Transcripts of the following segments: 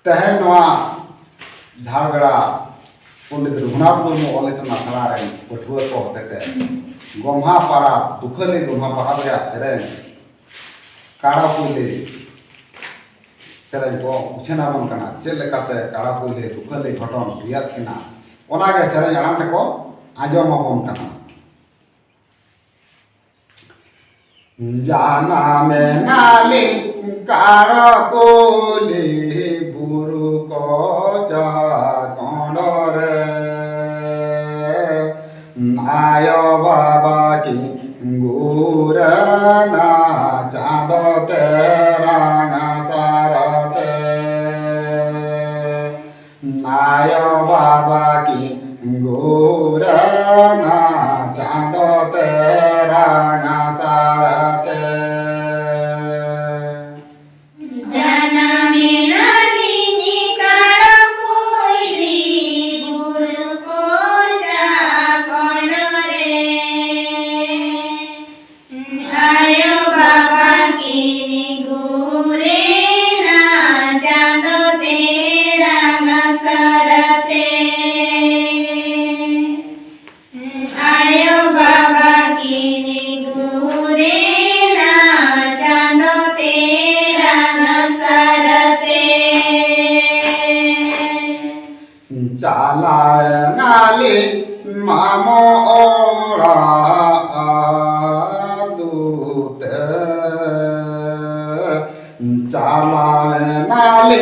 तेहन झारगड़ा पंडित रघुनाथ मुर्मू ऑलितना खड़ा रहे पठुआ को होते गोम्हा पारा दुखली गोम्हा पारा रे सेरें काड़ा पुले सेरें को उछेना बन कना चेल लेकाते काड़ा पुले दुखली घटन रियात किना ओनागे सेरें आराम तको आजम बन कना जाना में नाली काड़ा कोले बुरु को जा कोंडरे आयो बाबा की गुरना चाँदो तेरा सारते आयो बाबा की गुरना चाँदो तेरा सारते चालाय नाली मामो ओरा दूत चालाय नाली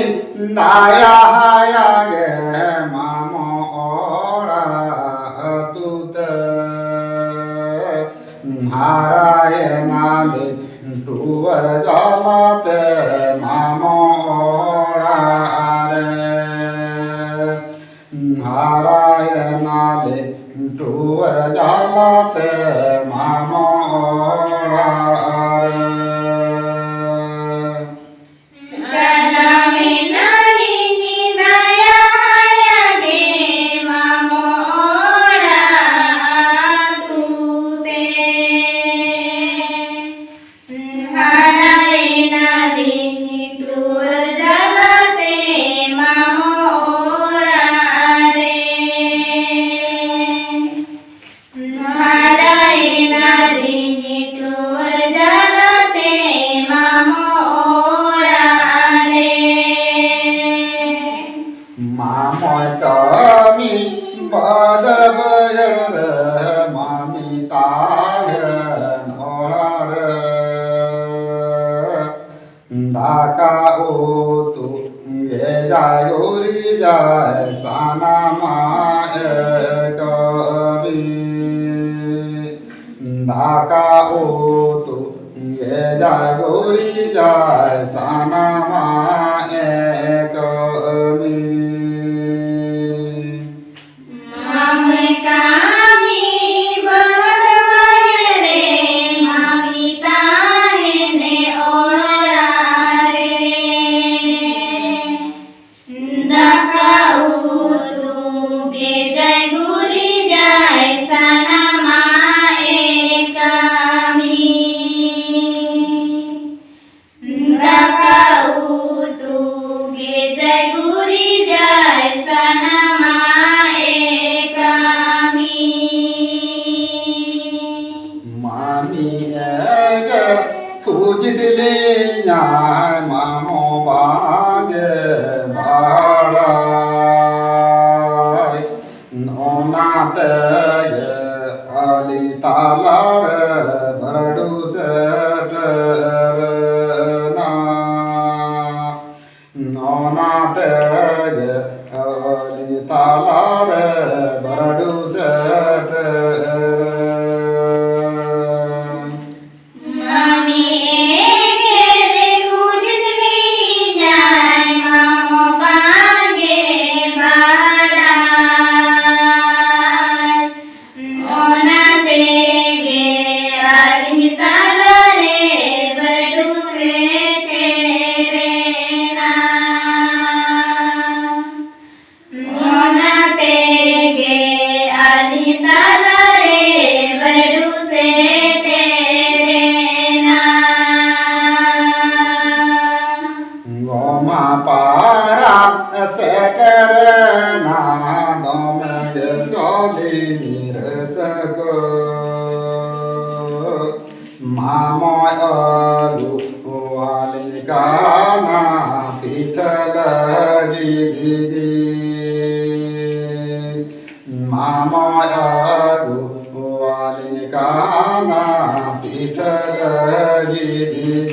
नाया हाया गे मामो ओरा दूत हाराय नाली टूवर जालाते मामो ओरा हाराय नाले टूवर जालाते मामो मामोय कमी बदल मामी ताहन ओर दाका ओ तू गे जाय गोरी जाय साना माए कभी दाका ओ तू गे जाय गोरी जाय साना माए कभी पूजितले न्याय मामो बागे भाड़ाय नोनाते गे अली तालार भरडू सेटरना नोनाते गे अली तालार भरडू सेटरना parat seterena domenge joli niresego mamoy alu walikana pithalagi didi mamoy alu walikana pithalagi didi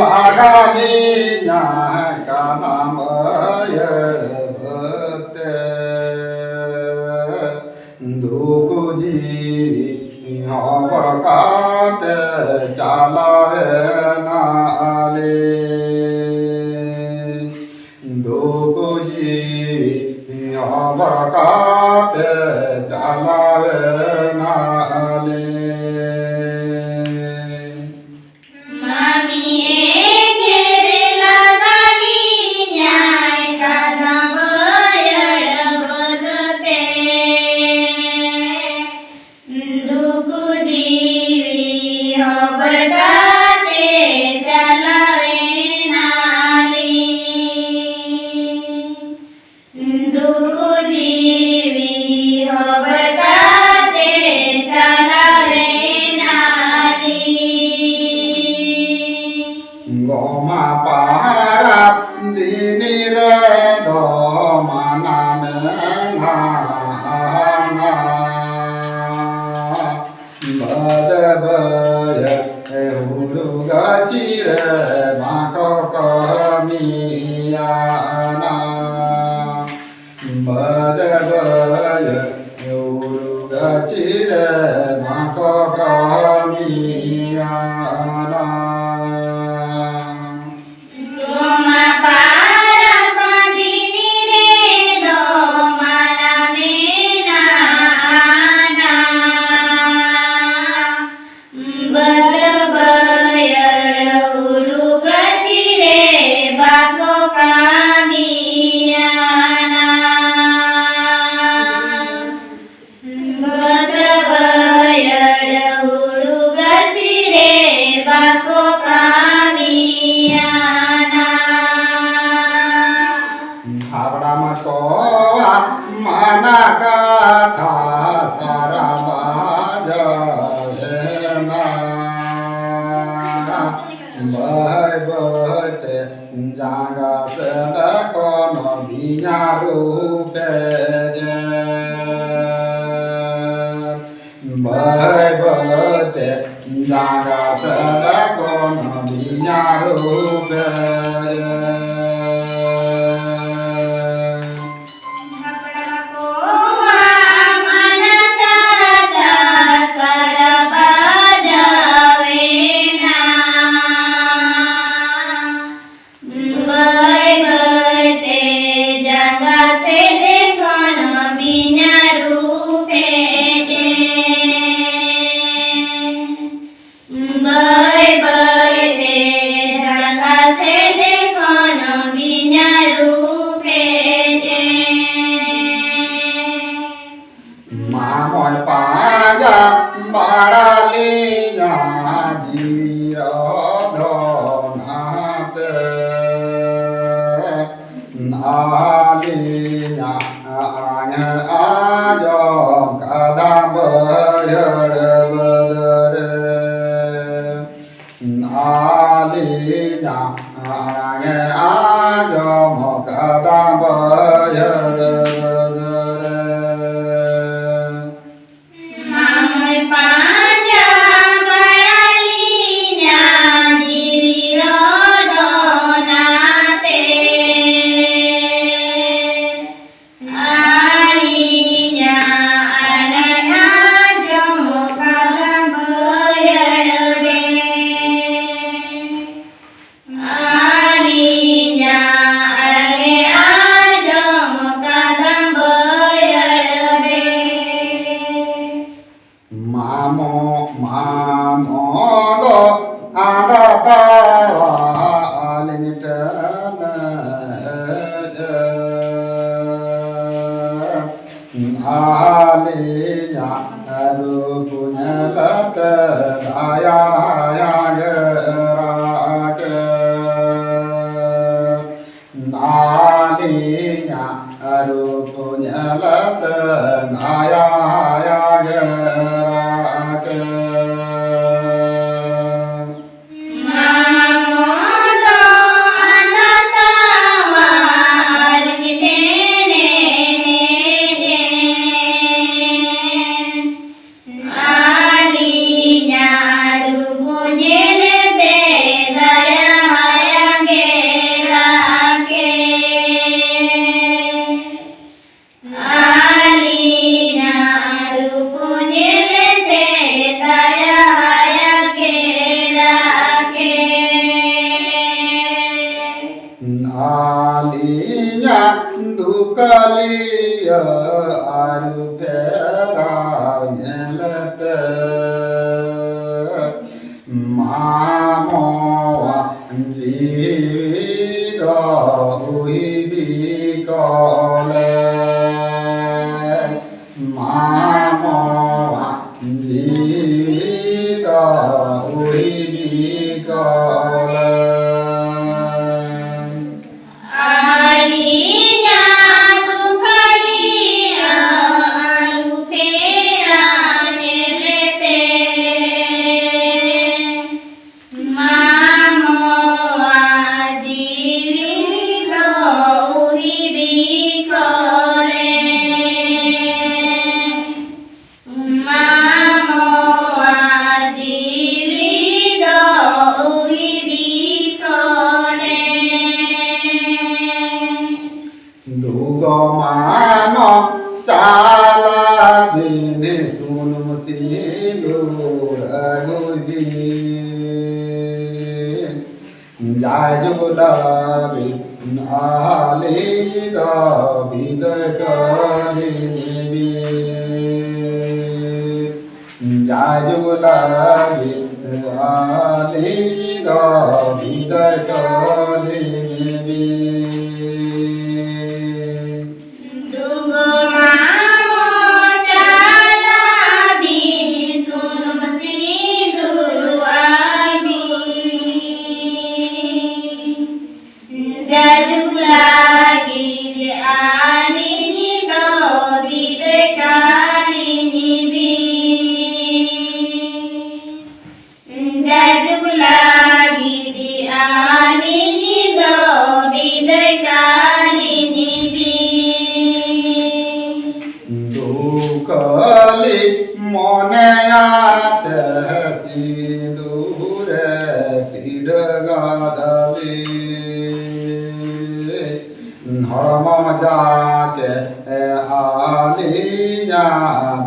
Lagani kanam ayabte duku jivi horakate chalave nale duku jivi horakate chalave nale Goma parat dinire do maname na badabaya hulu gachire mako kamiyana badabaya hulu gachire mako kamiyana Manakatha sarabajayena bhai bhate jaga sadakono binyarupe bhai bhate jaga sadakono binyarupe Mamoy pajak baralinya dirodonate nalinya aranya ajom kadam bayar bedere nalinya aranya ajom kadam bayar Alinya anaya jom Mamodo adatawa lintana alinya rupunya lata daya gerake alinya rupunya lata daya gerake alinya dukalia arupera nyelete mamoa jido uibikole mamoa jido uibikole Mano cala bini sunum silur agudi jajulabi alida bidakali nibi jajulabi alida bidakali nibi Dukali moneyate sidure pidagadali Haramajake alinya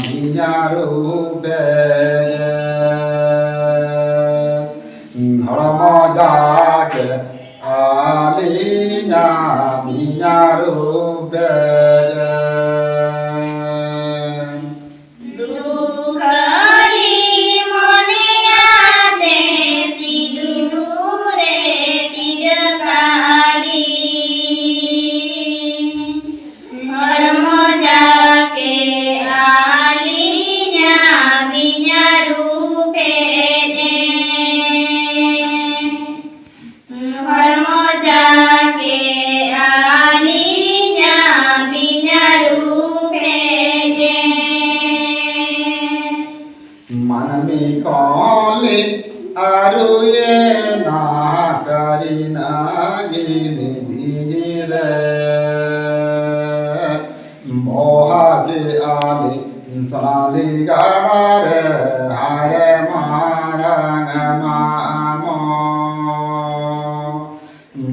minyarupe Haramajake alinya minyarupe Manami kali aruye na karina gini bijile mohage ali sali gamare hare marangamo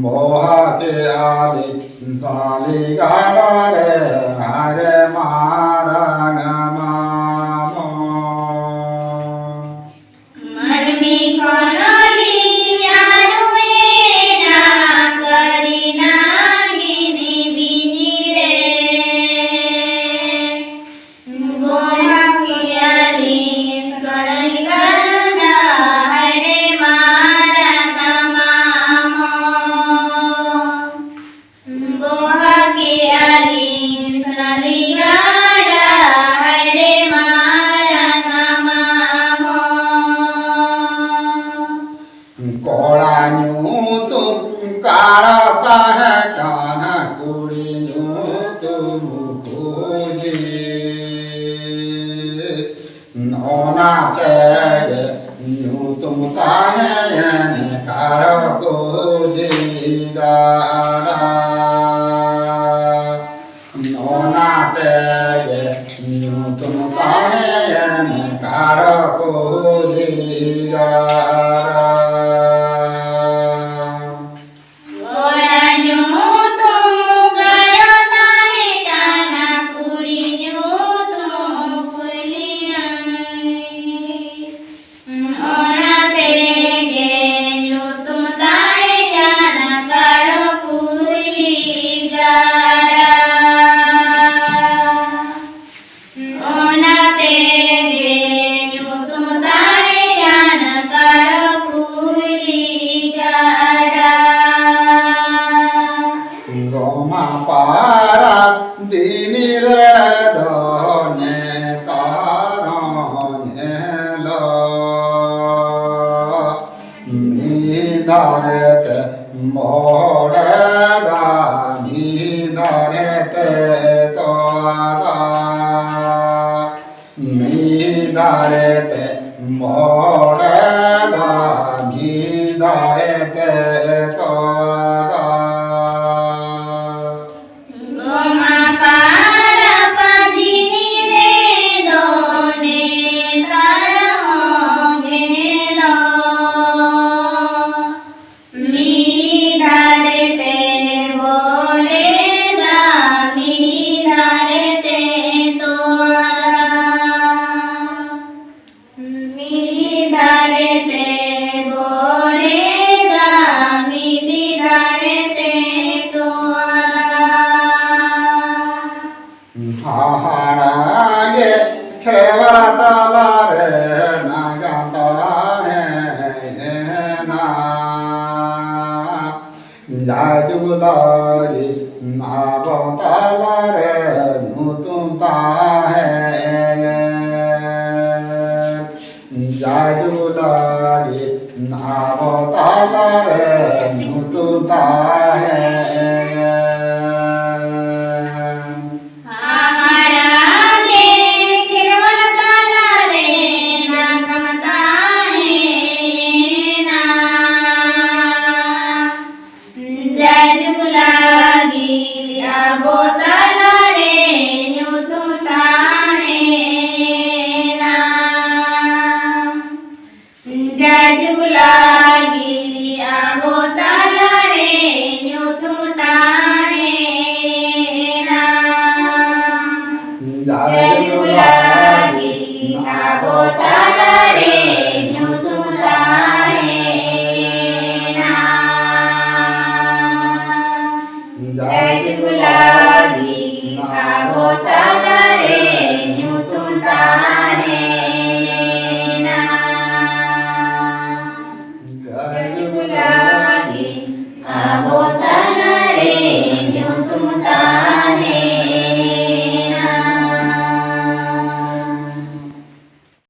mohage ali sali gamare hare marangamo Bohaki ali नाते यूं तुम तायन करो को दिगाड़ा no नाते यूं तुम तायन करो को दिगाड़ा Abo